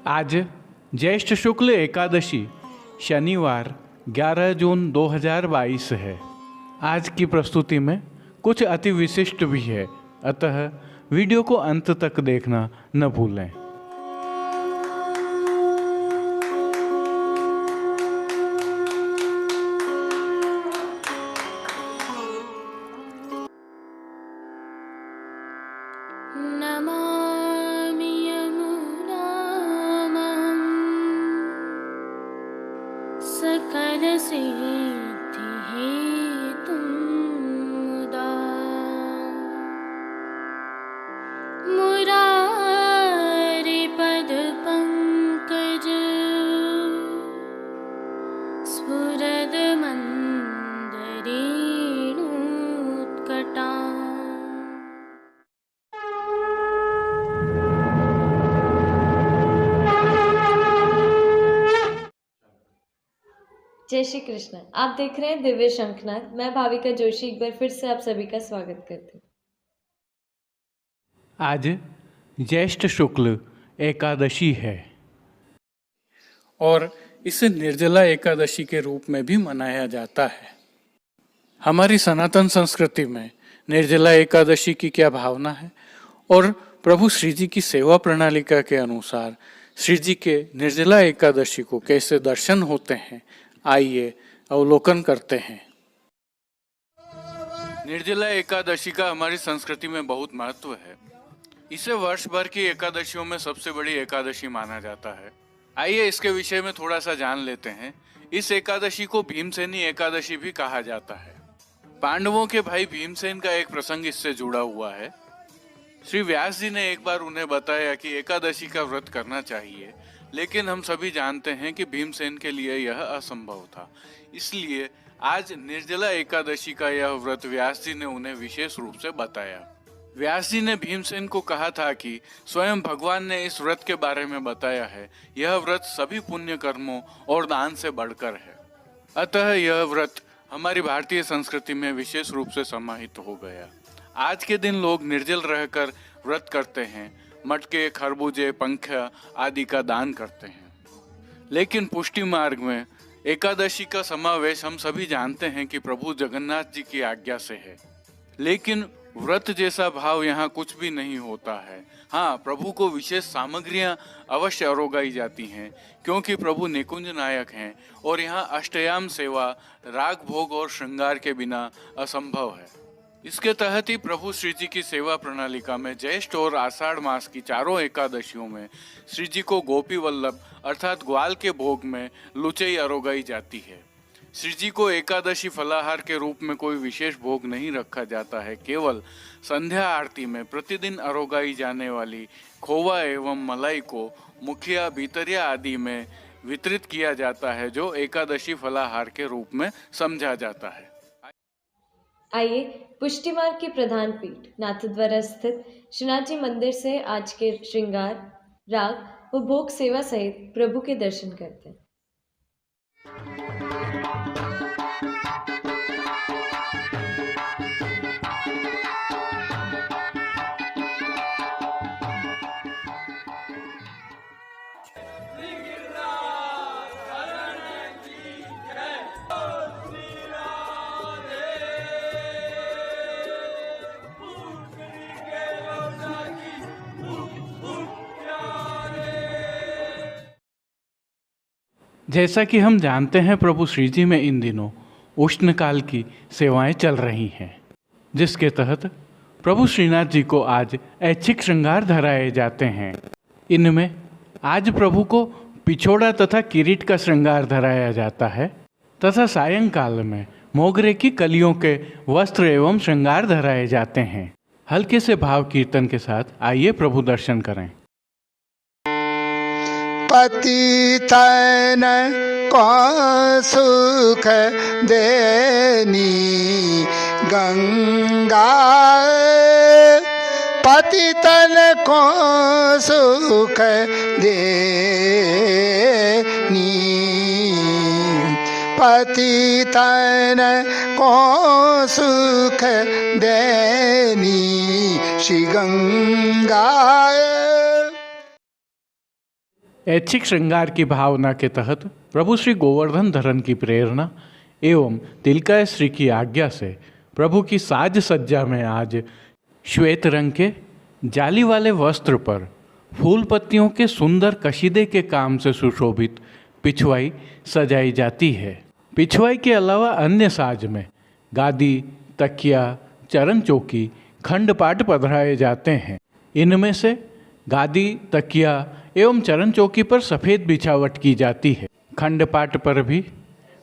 आज ज्येष्ठ शुक्ल एकादशी शनिवार 11 जून 2022 है। आज की प्रस्तुति में कुछ अति विशिष्ट भी है, अतः वीडियो को अंत तक देखना न भूलें। नमामि यमुनामं सकलसिद्धिहेतुं मुदा मुरारिपदपङ्कज स्फुरदमन्दरेणुत्कटा। जय श्री कृष्ण। आप देख रहे हैं दिव्य शंखनाद। मैं भाविका जोशी एक बार फिर से आप सभी का स्वागत करती हूँ। आज ज्येष्ठ शुक्ल एकादशी है और इसे निर्जला एकादशी के रूप में भी मनाया जाता है। हमारी सनातन संस्कृति में निर्जला एकादशी की क्या भावना है और प्रभु श्री जी की सेवा प्रणालिका के अनुसार श्री जी के निर्जला एकादशी को कैसे दर्शन होते हैं, आइए अवलोकन करते हैं। निर्जला एकादशी का हमारी संस्कृति में बहुत महत्व है। इसे वर्ष भर की एकादशियों में सबसे बड़ी एकादशी माना जाता है। आइए इसके विषय में थोड़ा सा जान लेते हैं। इस एकादशी को भीमसेनी एकादशी भी कहा जाता है। पांडवों के भाई भीमसेन का एक प्रसंग इससे जुड़ा हुआ है। श्री व्यास जी ने एक बार उन्हें बताया कि एकादशी का व्रत करना चाहिए, लेकिन हम सभी जानते हैं कि भीमसेन के लिए यह असंभव था। इसलिए आज निर्जला एकादशी का यह व्रत व्यास जी ने उन्हें विशेष रूप से बताया। व्यास जी ने भीमसेन को कहा था कि स्वयं भगवान ने इस व्रत के बारे में बताया है। यह व्रत सभी पुण्य कर्मों और दान से बढ़कर है। अतः यह व्रत हमारी भारतीय संस्कृति में विशेष रूप से समाहित हो गया। आज के दिन लोग निर्जल रहकर व्रत करते हैं, मटके, खरबूजे, पंख आदि का दान करते हैं। लेकिन पुष्टि मार्ग में एकादशी का समावेश हम सभी जानते हैं कि प्रभु जगन्नाथ जी की आज्ञा से है। लेकिन व्रत जैसा भाव यहाँ कुछ भी नहीं होता है। हाँ, प्रभु को विशेष सामग्रियाँ अवश्य अरोगाई जाती हैं, क्योंकि प्रभु निकुंज नायक हैं और यहाँ अष्टयाम सेवा, राग भोग और श्रृंगार के बिना असंभव है। इसके तहत ही प्रभु श्री जी की सेवा प्रणालिका में ज्येष्ठ और आषाढ़ मास की चारों एकादशियों में श्री जी को गोपी वल्लभ अर्थात ग्वाल के भोग में लुचई अरोगाई जाती है। श्री जी को एकादशी फलाहार के रूप में कोई विशेष भोग नहीं रखा जाता है। केवल संध्या आरती में प्रतिदिन अरोगाई जाने वाली खोवा एवं मलाई को मुखिया, भीतरिया आदि में वितरित किया जाता है, जो एकादशी फलाहार के रूप में समझा जाता है। आइए पुष्टि मार्ग की प्रधान पीठ नाथद्वारा स्थित श्रीनाथ जी मंदिर से आज के श्रृंगार, राग व भोग सेवा सहित प्रभु के दर्शन करते हैं। जैसा कि हम जानते हैं, प्रभु श्री जी में इन दिनों उष्णकाल की सेवाएं चल रही हैं, जिसके तहत प्रभु श्रीनाथ जी को आज ऐच्छिक श्रृंगार धराए जाते हैं। इनमें आज प्रभु को पिछोड़ा तथा किरीट का श्रृंगार धराया जाता है तथा सायंकाल में मोगरे की कलियों के वस्त्र एवं श्रृंगार धराए जाते हैं। हल्के से भाव कीर्तन के साथ आइए प्रभु दर्शन करें। पतितन को सुख देनी गंगा, पतितन को सुख देनी, पतितन को सुख देनी श्री गंगा। ऐच्छिक श्रृंगार की भावना के तहत प्रभु श्री गोवर्धन धरन की प्रेरणा एवं तिलकाय श्री की आज्ञा से प्रभु की साज सज्जा में आज श्वेत रंग के जाली वाले वस्त्र पर फूल पत्तियों के सुंदर कशीदे के काम से सुशोभित पिछवाई सजाई जाती है। पिछवाई के अलावा अन्य साज में गादी, तकिया, चरण चौकी, खंडपाट पधराए जाते हैं। इनमें से गादी, तकिया एवं चरण चौकी पर सफ़ेद बिछावट की जाती है। खंडपाट पर भी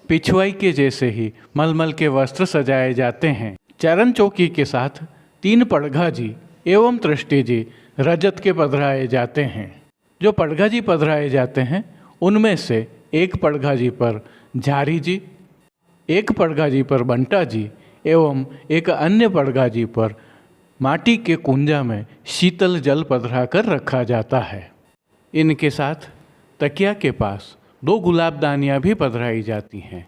पिछवाई के जैसे ही मलमल के वस्त्र सजाए जाते हैं। चरण चौकी के साथ 3 पड़घा जी एवं तृष्टि जी रजत के पधराए जाते हैं। जो पड़घा जी पधराए जाते हैं उनमें से एक पड़घा जी पर झारी जी, एक पड़घा जी पर बंटा जी एवं एक अन्य पड़घा जी पर माटी के कुंजा में शीतल जल पधरा कर रखा जाता है। इनके साथ तकिया के पास 2 गुलाबदानियाँ भी पधराई जाती हैं,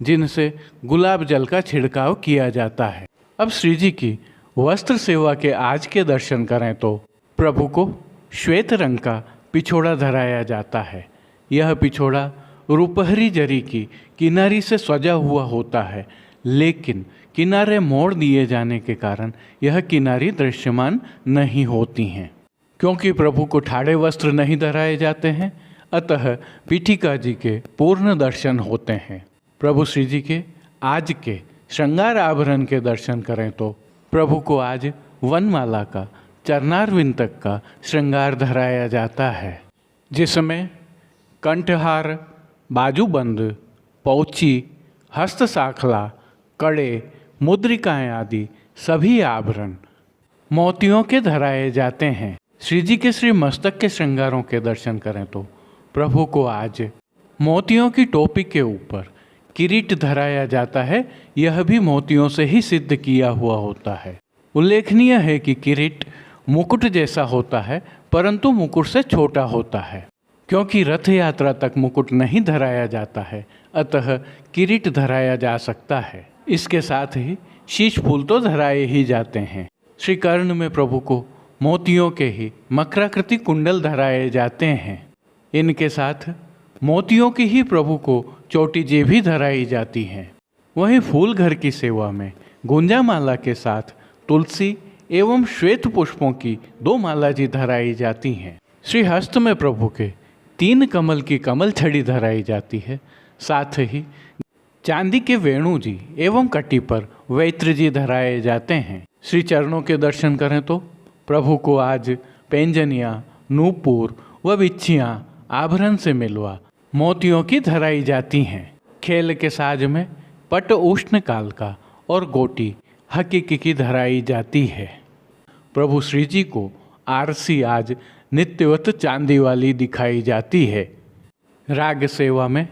जिनसे गुलाब जल का छिड़काव किया जाता है। अब श्री जी की वस्त्र सेवा के आज के दर्शन करें तो प्रभु को श्वेत रंग का पिछोड़ा धराया जाता है। यह पिछोड़ा रुपहरी जरी की किनारी से सजा हुआ होता है, लेकिन किनारे मोड़ दिए जाने के कारण यह किनारी दृश्यमान नहीं होती हैं। क्योंकि प्रभु को ठाड़े वस्त्र नहीं धराए जाते हैं, अतः पीठिका जी के पूर्ण दर्शन होते हैं। प्रभु श्री जी के आज के श्रृंगार आभरण के दर्शन करें तो प्रभु को आज वनमाला का चरणारविंद तक का श्रृंगार धराया जाता है, जिसमें कंठहार, बाजूबंद, पौची, हस्त साखला, कड़े, मुद्रिकाएं आदि सभी आभरण मोतियों के धराए जाते हैं। श्री जी के श्री मस्तक के श्रृंगारों के दर्शन करें तो प्रभु को आज मोतियों की टोपी के ऊपर किरीट धराया जाता है। यह भी मोतियों से ही सिद्ध किया हुआ होता है। उल्लेखनीय है कि किरीट मुकुट जैसा होता है, परंतु मुकुट से छोटा होता है। क्योंकि रथ यात्रा तक मुकुट नहीं धराया जाता है, अतः किरीट धराया जा सकता है। इसके साथ ही शीश फूल तो धराए ही जाते हैं। श्री कर्ण में प्रभु को मोतियों के ही मकराकृति कुंडल धराए जाते हैं। इनके साथ मोतियों की ही प्रभु को चोटी जी भी धराई जाती हैं। वहीं फूल घर की सेवा में गुंजा माला के साथ तुलसी एवं श्वेत पुष्पों की 2 माला जी धराई जाती हैं। श्री हस्त में प्रभु के 3 कमल की कमल छड़ी धराई जाती है। साथ ही चांदी के वेणु जी एवं कटी पर वैत्र जी धराए जाते हैं। श्री चरणों के दर्शन करें तो प्रभु को आज पैंजनियाँ, नूपुर व बिच्छियाँ आभरण से मिलवा मोतियों की धराई जाती हैं। खेल के साज में पट उष्ण काल का और गोटी हकीकी की धराई जाती है। प्रभु श्री जी को आरसी आज नित्यवत चांदी वाली दिखाई जाती है। राग सेवा में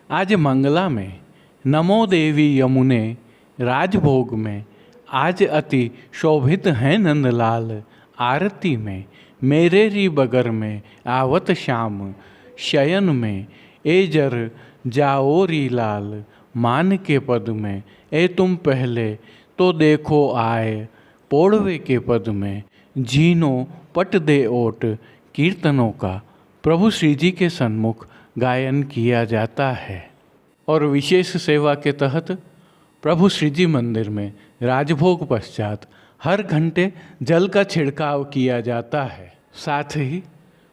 आज मंगला में नमो देवी यमुने, राजभोग में आज अति शोभित हैं नंदलाल, आरती में मेरे री बगर में आवत श्याम, शयन में ए जर जाओ री लाल, मान के पद में ए तुम पहले तो देखो आए, पोड़वे के पद में जीनो पट दे ओट, कीर्तनों का प्रभु श्री जी के सन्मुख गायन किया जाता है। और विशेष सेवा के तहत प्रभु श्री जी मंदिर में राजभोग पश्चात हर घंटे जल का छिड़काव किया जाता है। साथ ही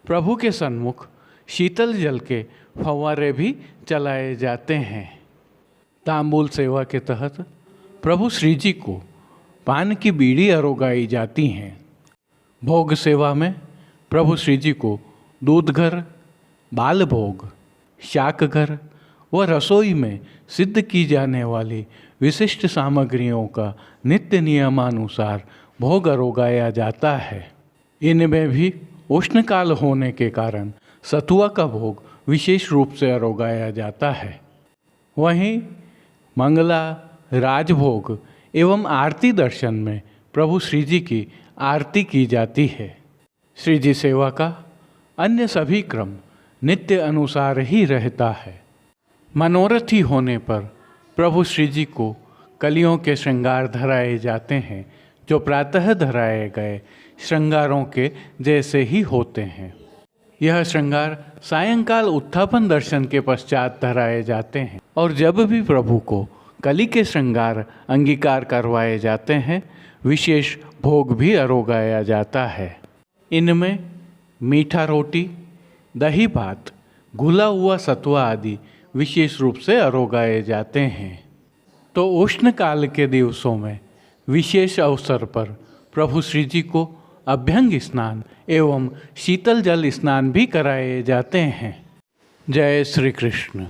प्रभु के सन्मुख शीतल जल के फव्वारे भी चलाए जाते हैं। तांबूल सेवा के तहत प्रभु श्री जी को पान की बीड़ी अरोगाई जाती हैं। भोग सेवा में प्रभु श्री जी को दूध घर, बाल भोग, शाक घर व रसोई में सिद्ध की जाने वाली विशिष्ट सामग्रियों का नित्य नियमानुसार भोग अरोगाया जाता है। इनमें भी उष्णकाल होने के कारण सतुआ का भोग विशेष रूप से अरोगाया जाता है। वहीं मंगला, राजभोग एवं आरती दर्शन में प्रभु श्री जी की आरती की जाती है। श्री जी सेवा का अन्य सभी क्रम नित्य अनुसार ही रहता है। मनोरथी होने पर प्रभु श्री जी को कलियों के श्रृंगार धराए जाते हैं, जो प्रातः धराए गए श्रृंगारों के जैसे ही होते हैं। यह श्रृंगार सायंकाल उत्थापन दर्शन के पश्चात धराए जाते हैं और जब भी प्रभु को कली के श्रृंगार अंगीकार करवाए जाते हैं विशेष भोग भी अरोगाया जाता है। इनमें मीठा रोटी, दही भात, घुला हुआ सतुआ आदि विशेष रूप से अरोगाए जाते हैं। तो उष्ण काल के दिवसों में विशेष अवसर पर प्रभु श्री जी को अभ्यंग स्नान एवं शीतल जल स्नान भी कराए जाते हैं। जय श्री कृष्ण।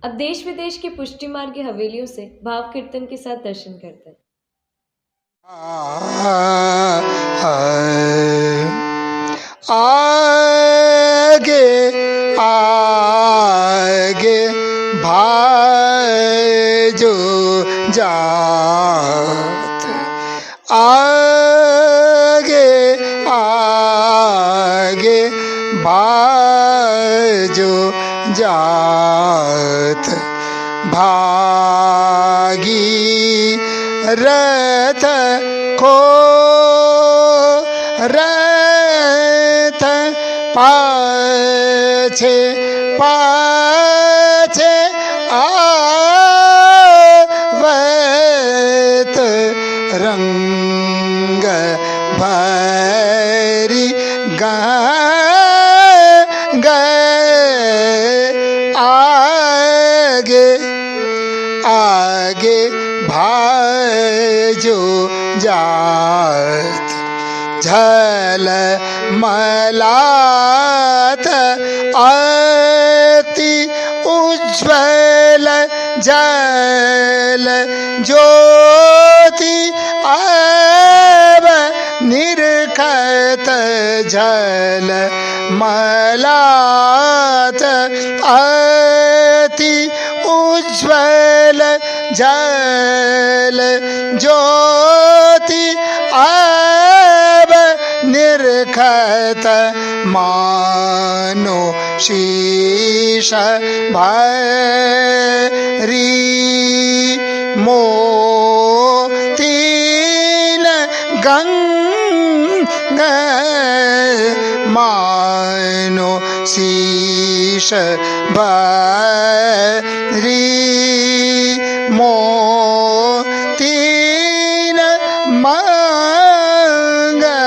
अब देश विदेश की पुष्टि मार्ग की हवेलियों से भाव कीर्तन के साथ दर्शन करते हैं। आगे आगे भाजो जात, आगे आगे भाजो जात, भागी रथ को रथ पाछे पाछे आवत, रंग भरी आगे आगे भाजो जात, झल मलात अति उज्ज्वल जल ज्योति अब निरखत, झल मलात अति उज्ज्वल जल ज्योति अब निरखत, मानो शीश भरी मोतीन गंगा, मानो शीश भरी मोतीन मांगा,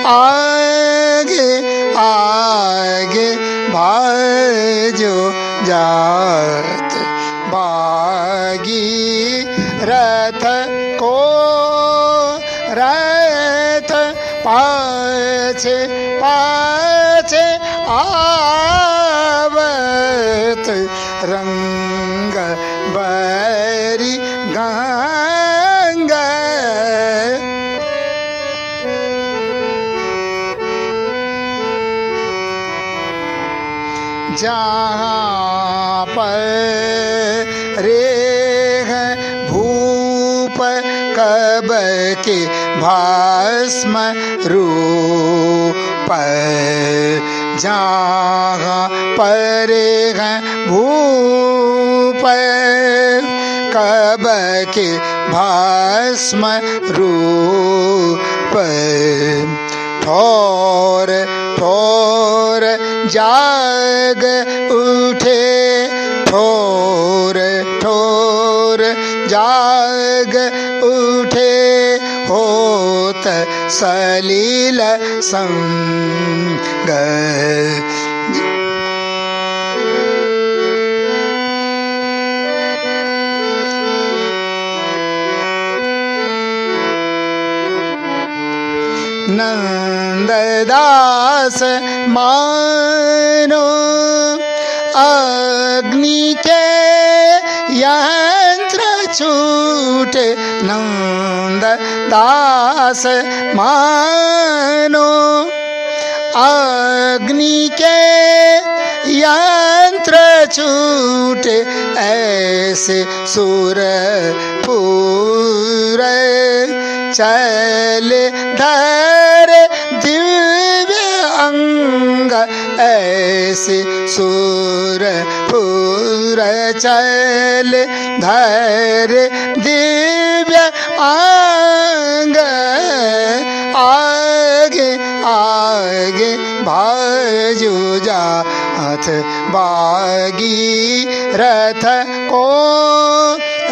आगे आगे भाजो जात, भागी रथ को रथ पाछे पाछे आवत, रंग बरी गंगा, जहाँ पर रेह भूप कब के भस्म रूप, जहाँ पर है भूप कब के भस्म रूप, ठोर ठोर जाग उठे, ठोर ठोर जाग उठे, होत सलील संग, नंददास मानो अग्नि के यंत्र छूटे, नंददास मानो अग्नि के यंत्र छूटे, ऐसे सुर पूरे चले धर दिव्य अंग, ऐसे सुर पूर चले धर दिव्य अंग, आगे आगे भाजो जात, बागी रथ को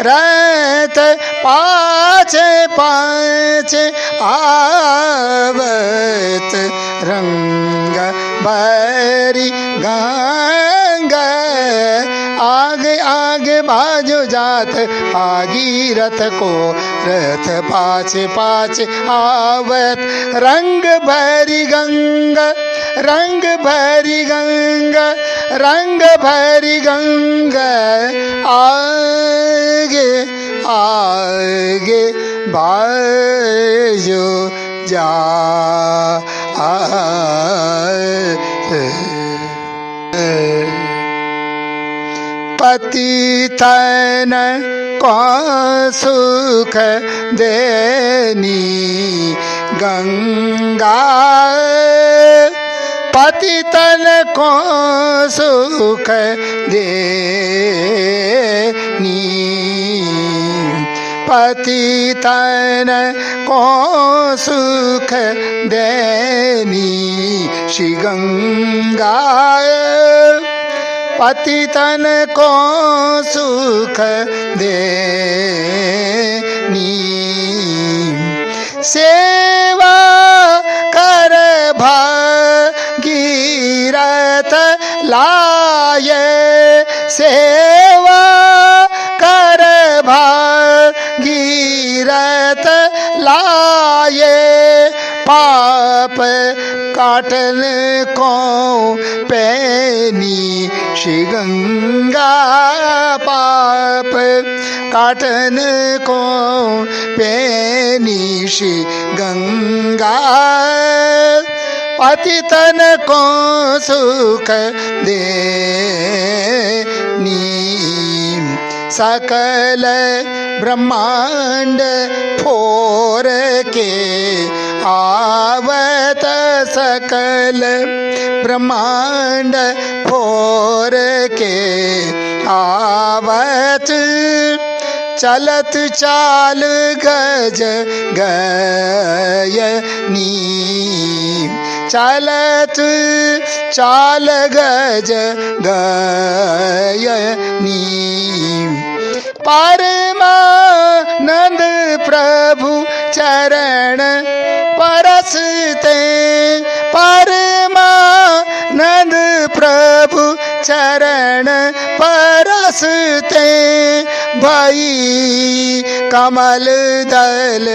रथ पाछे पाछे आवत, रंग भरी गंगा, आगे आगे भाजो जात, आगी रथ को रथ पाछे पाछे आवत, रंग भरी गंगा, रंग भरी गंगा, रंग भरी गंगा, आगे आगे बाजो जा पतितन को सुख देनी गंगा, पतितन को सुख देनी, पतितन को सुख देनी श्री गंगा, पतितन को सुख देनी, सेवा कर भागीरथ लाए, सेवा कर भागीरथ लाए, पाप काटन को पैनी श्री गंगा, पाप काटन को पैनी श्री गंगा, पतितन को सुख देनी, सकल ब्रह्मांड फोर के आवत, सकल ब्रह्मांड फोर के आवत, चलत चाल गज गयनी, चलत चाल गज गयनी, परमानंद प्रभु चरण परसते, परमानंद प्रभु चरण परसते, भई कमल दल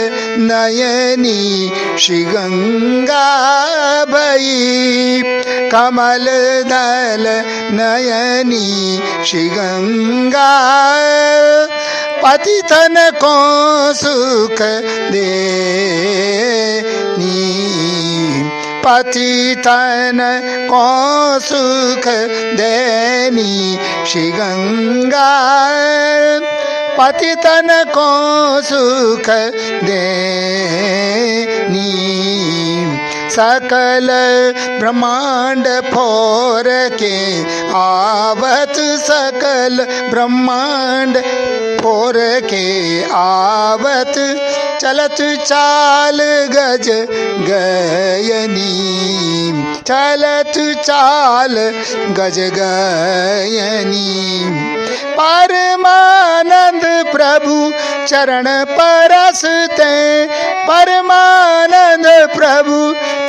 नयनी श्री गंगा, भई कमल दल नयनी श्री गंगा, पतितन को सुख देनी, पतितन को सुख देनी श्री गंगा, पतितन को सुख देनी, सकल ब्रह्मांड फोर के आवत, सकल ब्रह्मांड फोर के आवत, चलत चाल गज गयनी, चलत चाल गज गयनी, परमानंद प्रभु चरण परसते, परमानंद प्रभु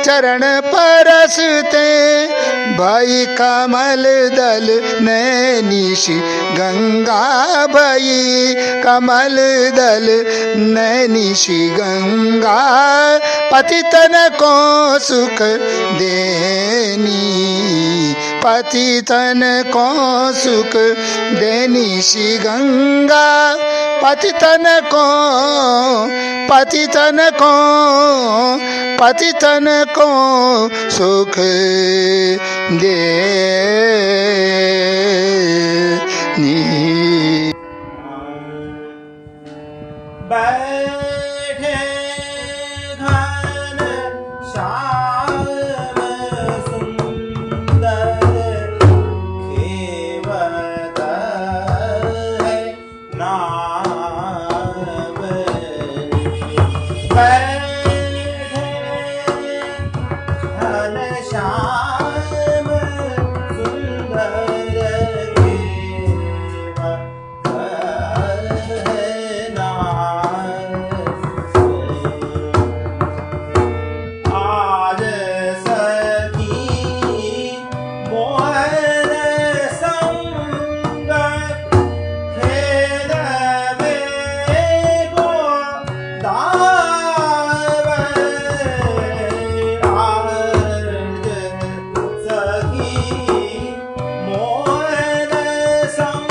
चरण परसते, भई कमल दल नैनी श्री गंगा, भई कमल दल नैनी श्री गंगा, पतितन को सुख देनी, पतितन को सुख देनी श्री गंगा, पतितन को, पतितन को, पतितन को सुख देनी। बैठे घन श्याम सुंदर खेवत है नावनी, बैठे घन श्याम सुंदर खेवत मोहन संग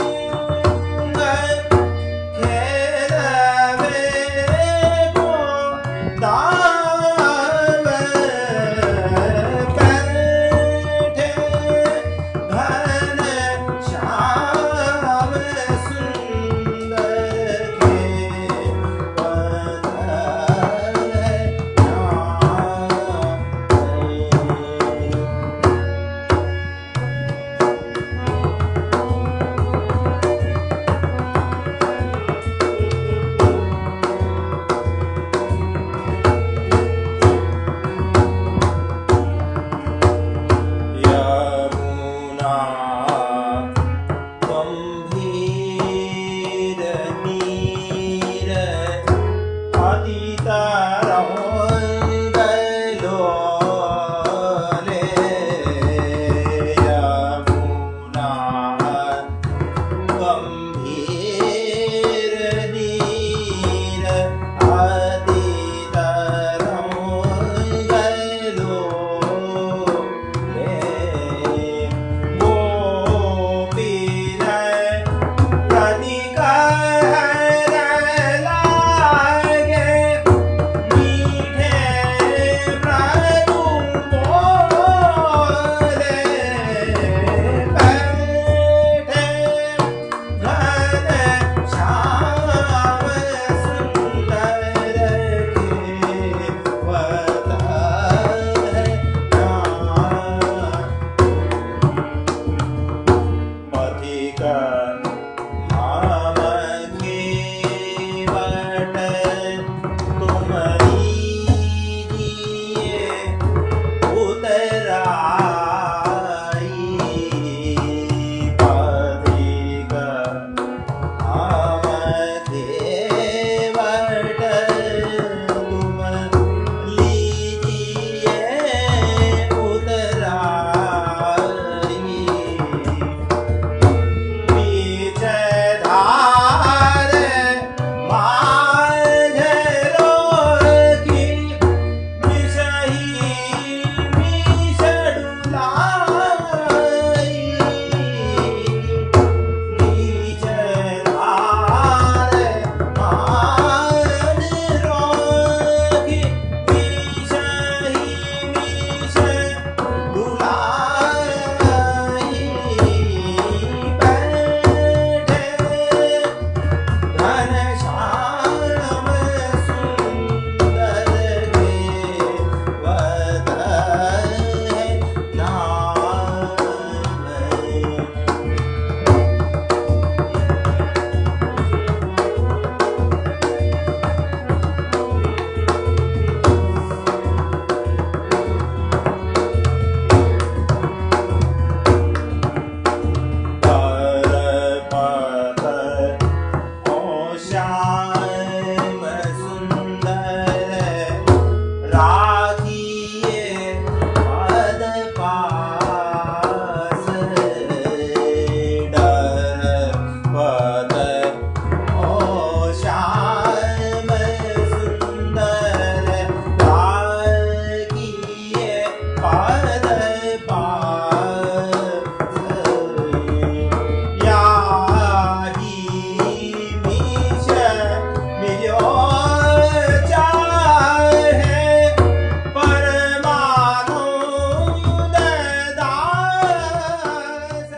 खेलवे को दाव बैठे घन श्याम सुंदर यमुना गंभीर नीर अतीत रंगलोले यमुना गंभीर नीर अतीत रंगलोले गोपीर प्रतिकर लागे मीठे मृदु बोले बैठे घन श्याम सुंदर पथिक हम केवट तुम लीजिए उतराई पथिक हम केवट तुम लीजिए उतराई बीच धार माझरो की विषही विषडुलाई बीच धार माझरो की विषही विषडुलाई बैठे घन श्याम सुंदर देवत नाम परपत ओ श्याम सुंदर राखिए पद पास डर पद ओ श्याम सुंदर राखिए पद पास याही मीश मिलो चाहे परमानंद दास।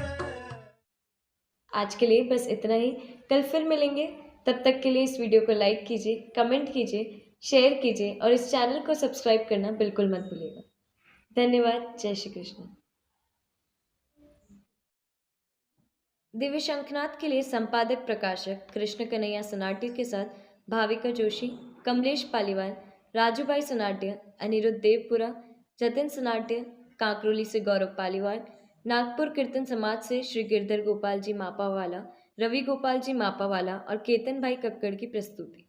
आज के लिए बस इतना ही। कल फिर मिलेंगे। तब तक के लिए इस वीडियो को लाइक कीजिए, कमेंट कीजिए, शेयर कीजिए और इस चैनल को सब्सक्राइब करना बिल्कुल मत भूलिएगा। धन्यवाद। जय श्री कृष्ण। दिव्य शंखनाद के लिए संपादक प्रकाशक कृष्ण कन्हैया सनाट्य के साथ भाविका जोशी, कमलेश पालीवाल, राजू भाई सनाट्य, अनिरुद्ध देवपुरा, जतिन सनाट्य, कांकरोली से गौरव पालीवाल, नागपुर कीर्तन समाज से श्री गिरधर गोपाल जी मापावाला, रवि गोपाल जी मापावाला और केतन भाई कक्कड़ की प्रस्तुति।